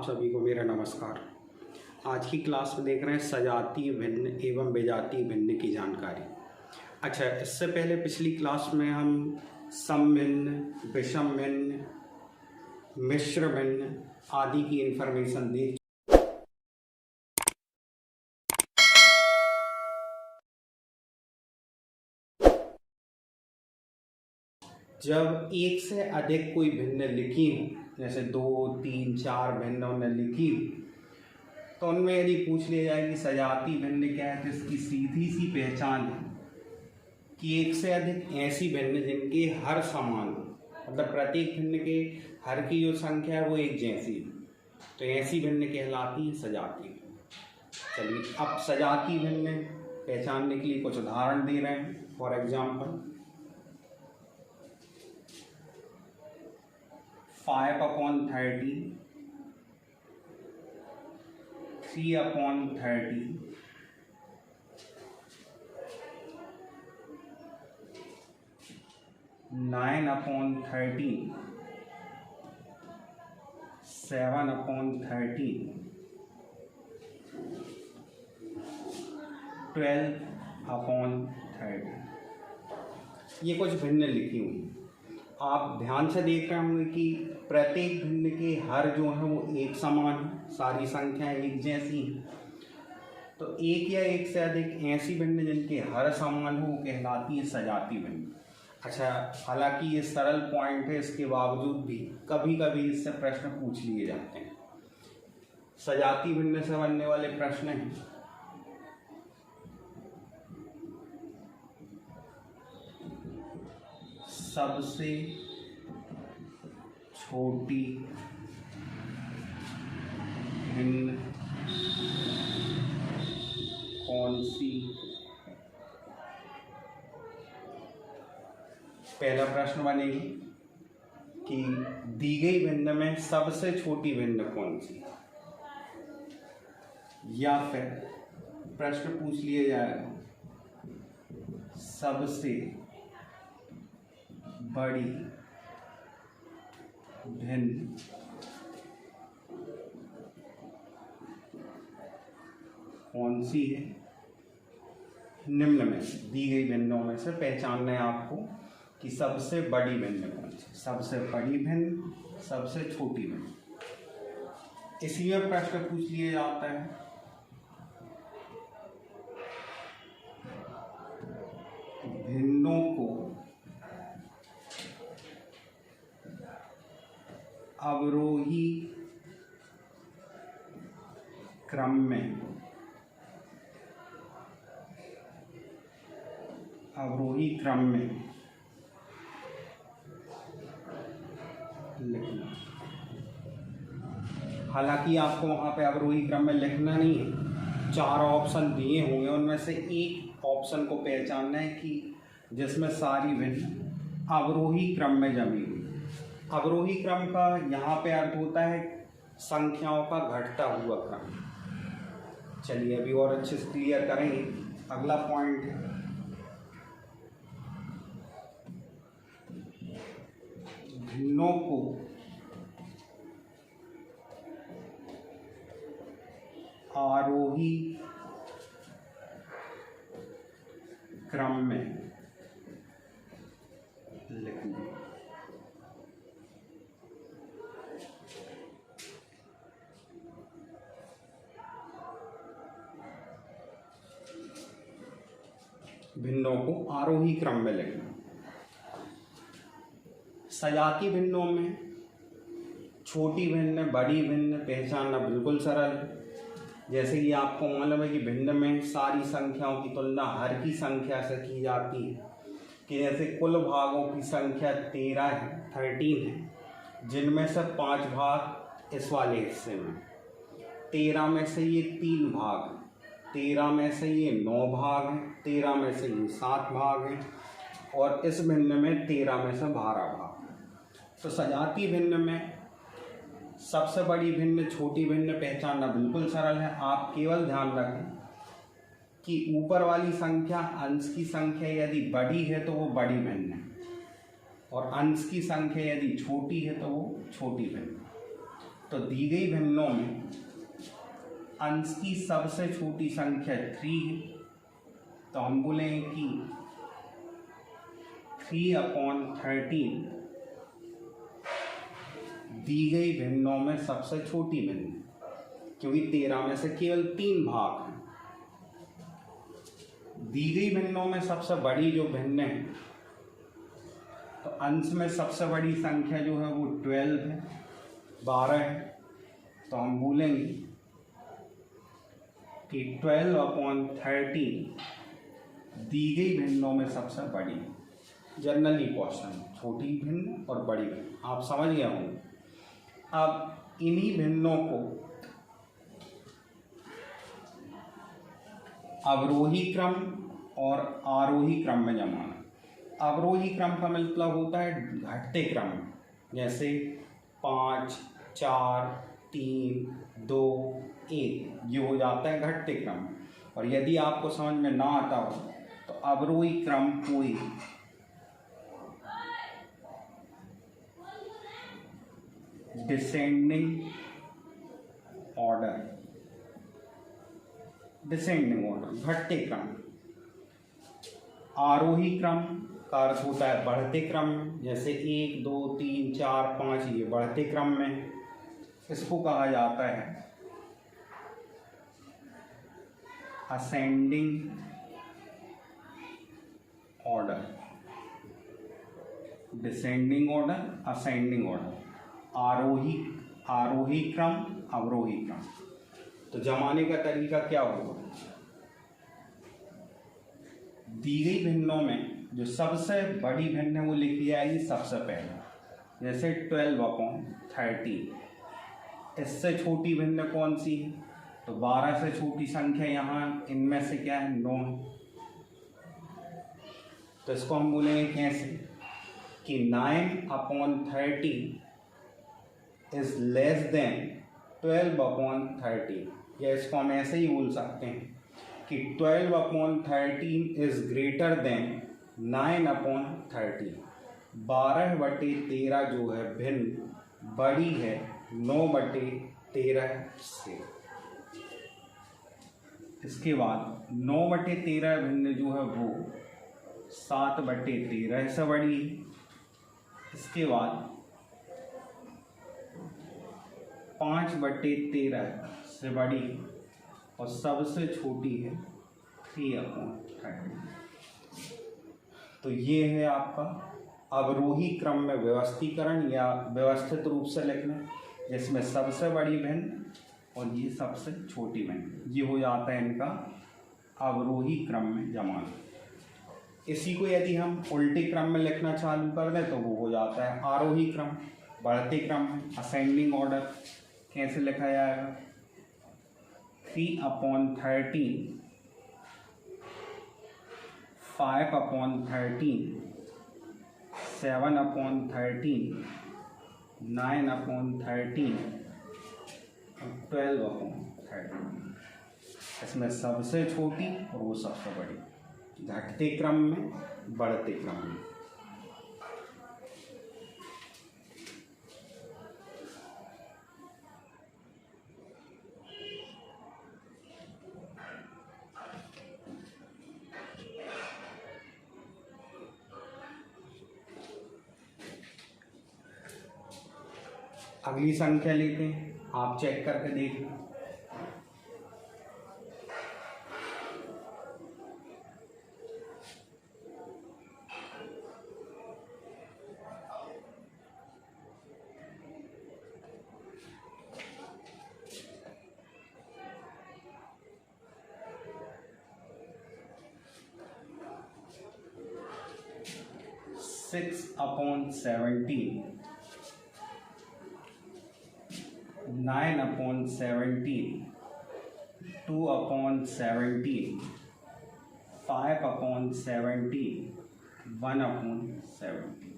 आप सभी को मेरा नमस्कार। आज की क्लास में देख रहे हैं सजातीय भिन्न एवं विजातीय भिन्न की जानकारी। अच्छा, इससे पहले पिछली क्लास में हम सम भिन्न, विषम भिन्न, मिश्र भिन्न आदि की इन्फॉर्मेशन दी। जब एक से अधिक कोई भिन्न लिखी हो, जैसे 2, 3, 4 भिन्न उन्हें लिखी हो, तो उनमें यदि पूछ लिया जाए कि सजातीय भिन्न क्या है, तो इसकी सीधी सी पहचान है कि एक से अधिक ऐसी भिन्न जिनके हर समान हो, मतलब प्रत्येक भिन्न के हर की जो संख्या है वो एक जैसी है, तो ऐसी भिन्न कहलाती है सजातीय। चलिए, अब सजातीय भिन्न पहचानने के लिए कुछ उदाहरण दे रहे हैं। For example 5/30, 3/30, 9/13, 7/13, 12/30। ये कुछ भिन्न लिखी हुई। आप ध्यान से देख रहे होंगे कि प्रत्येक भिन्न के हर जो है वो एक समान है, सारी संख्याएं एक जैसी हैं। तो एक या एक से अधिक ऐसी भिन्न जिनके हर समान हो वो कहलाती है सजातीय भिन्न। अच्छा, हालांकि ये सरल पॉइंट है, इसके बावजूद भी कभी कभी इससे प्रश्न पूछ लिए जाते हैं। सजातीय भिन्न से बनने वाले प्रश्न हैं सबसे छोटी भिन्न कौन सी? पहला प्रश्न बनेगी कि दी गई भिन्न में सबसे छोटी भिन्न कौन सी, या फिर प्रश्न पूछ लिया जाएगा सबसे बड़ी भिन्न कौन सी है? निम्न में से दी गई भिन्नों में से पहचानना है आपको कि सबसे बड़ी भिन्न कौन सी, सबसे बड़ी भिन्न, सबसे छोटी भिन्न। इसी में प्रश्न पूछ लिया जाता है भिन्नों को अवरोही क्रम में लिखना। हालांकि आपको वहां पे अवरोही क्रम में लिखना नहीं है, 4 ऑप्शन दिए होंगे, उनमें से एक ऑप्शन को पहचानना है कि जिसमें सारी भिन्न अवरोही क्रम में जमी हुई। अवरोही क्रम का यहाँ पे अर्थ होता है संख्याओं का घटता हुआ क्रम। चलिए, अभी और अच्छे से क्लियर करेंगे। अगला पॉइंट है भिन्नों को आरोही क्रम में लिखना। भिन्नों को आरोही क्रम में लिखना। सजातीय भिन्नों में छोटी भिन्न, बड़ी भिन्न पहचानना बिल्कुल सरल है। जैसे कि आपको मालूम है कि भिन्न में सारी संख्याओं की तुलना हर की संख्या से की जाती है, कि जैसे कुल भागों की संख्या 13 है, जिनमें से 5 भाग इस वाले हिस्से में, 13 में से ये 3 भाग, 13 में से ये 9 भाग हैं, 13 में से ये 7 भाग हैं, और इस भिन्न में 13 में से 12 भाग। तो सजातीय भिन्न में सबसे बड़ी भिन्न, छोटी भिन्न पहचानना बिल्कुल सरल है। आप केवल ध्यान रखें कि ऊपर वाली संख्या, अंश की संख्या यदि बड़ी है तो वो बड़ी भिन्न है, और अंश की संख्या यदि छोटी है तो वो छोटी भिन्न। तो दी गई भिन्नों में अंश की सबसे छोटी संख्या 3 है, तो हम बोलेंगे कि 3/13 दी गई भिन्नों में सबसे छोटी भिन्न, क्योंकि 13 में से केवल 3 भाग हैं। दी गई भिन्नों में सबसे बड़ी जो भिन्न है, तो अंश में सबसे बड़ी संख्या जो है वो 12 है, 12 है, तो हम बोलेंगे कि 12/13 दी गई भिन्नों में सबसे बड़ी। जनरली क्वेश्चन, छोटी भिन्न और बड़ी भिन्न आप समझ गए होंगे। अब इन्हीं भिन्नों को अवरोही क्रम और आरोही क्रम में जमाना। अवरोही क्रम का मतलब होता है घटते क्रम, जैसे 5, 4, 3, 2, 1, ये हो जाता है घटते क्रम। और यदि आपको समझ में ना आता हो तो अवरोही क्रम कोई डिसेंडिंग ऑर्डर, घटते क्रम। आरोही क्रम का अर्थ होता है बढ़ते क्रम, जैसे 1, 2, 3, 4, 5, ये बढ़ते क्रम में, इसको कहा जाता है ascending order, descending order, ascending order. आरोही क्रम, अवरोही क्रम। तो जमाने का तरीका क्या होगा? दी गई भिन्नों में जो सबसे बड़ी भिन्न है वो लिखी जाएगी सबसे पहले, जैसे 12/13। इससे छोटी भिन्न कौन सी है? तो 12 से छोटी संख्या यहाँ इनमें से क्या है? 9 है। तो इसको हम बोलेंगे कैसे कि 9/13 इज लेस देन 12/13, या इसको हम ऐसे ही बोल सकते हैं कि 12/13 इज ग्रेटर देन 9/13। 12/13 जो है भिन्न बड़ी है 9/13 से। इसके बाद 9/13 भिन्न जो है वो 7/13 से बड़ी है। इसके बाद 5/13 से बड़ी और सबसे छोटी है 3/13। तो ये है आपका अवरोही क्रम में व्यवस्थीकरण या व्यवस्थित रूप से लिखना, जिसमें सबसे बड़ी भिन्न और ये सबसे छोटी भिन्न, ये हो जाता है इनका अवरोही क्रम में जमाना। इसी को यदि हम उल्टे क्रम में लिखना चालू कर दें तो वो हो जाता है आरोही क्रम, बढ़ते क्रम में असेंडिंग ऑर्डर। कैसे लिखा जाएगा? 3/13, 5/13, 7/13, 9/13, 12/13। इसमें सबसे छोटी और वो सबसे बड़ी, घटते क्रम में, बढ़ते क्रम में। अगली संख्या लेते हैं, आप चेक करके देख लो। Six upon 17, 9/17, 2/17, 5/17, 1/17।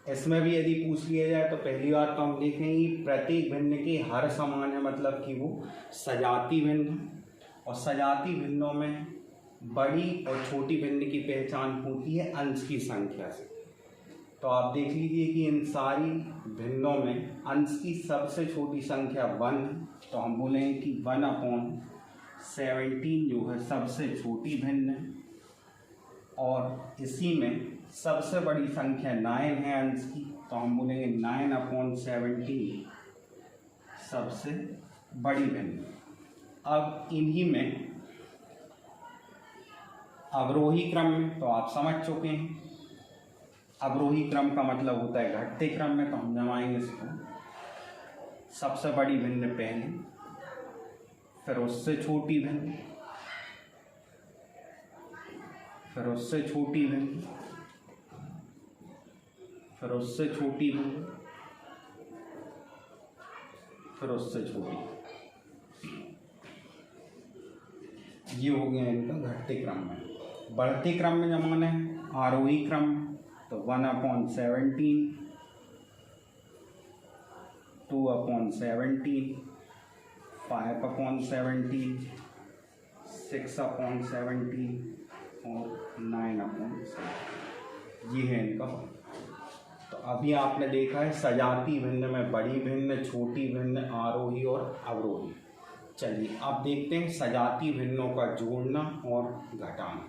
इसमें भी यदि पूछ लिया जाए तो पहली बात तो हम देखेंगे प्रत्येक भिन्न के हर समान है, मतलब कि वो सजाती भिन्न है। और सजाती भिन्नों में बड़ी और छोटी भिन्न की पहचान होती है अंश की संख्या से। तो आप देख लीजिए कि इन सारी भिन्नों में अंश की सबसे छोटी संख्या 1 है, तो हम बोलेंगे कि 1/17 जो है सबसे छोटी भिन्न है। और इसी में सबसे बड़ी संख्या 9 है अंश की, तो हम बोलेंगे 9/17 सबसे बड़ी भिन्न। अब इन्हीं में अवरोही क्रम में तो आप समझ चुके हैं, अवरोही क्रम का मतलब होता है घटते क्रम में, तो हम जमाएंगे इसको सबसे बड़ी भिन्न पहले, फिर उससे छोटी भिन्न, फिर उससे छोटी भिन्न, फिर उससे छोटी भिन्न, फिर उससे छोटी। ये हो गया इनका घटते क्रम में। बढ़ते क्रम में जमाना है आरोही क्रम, तो 1/17, 2/17, 5/17, 6/17 और 9/17, ये है इनका। तो अभी आपने देखा है सजाती भिन्न में बड़ी भिन्न, छोटी भिन्न, आरोही और अवरोही। चलिए अब देखते हैं सजाती भिन्नों का जोड़ना और घटाना।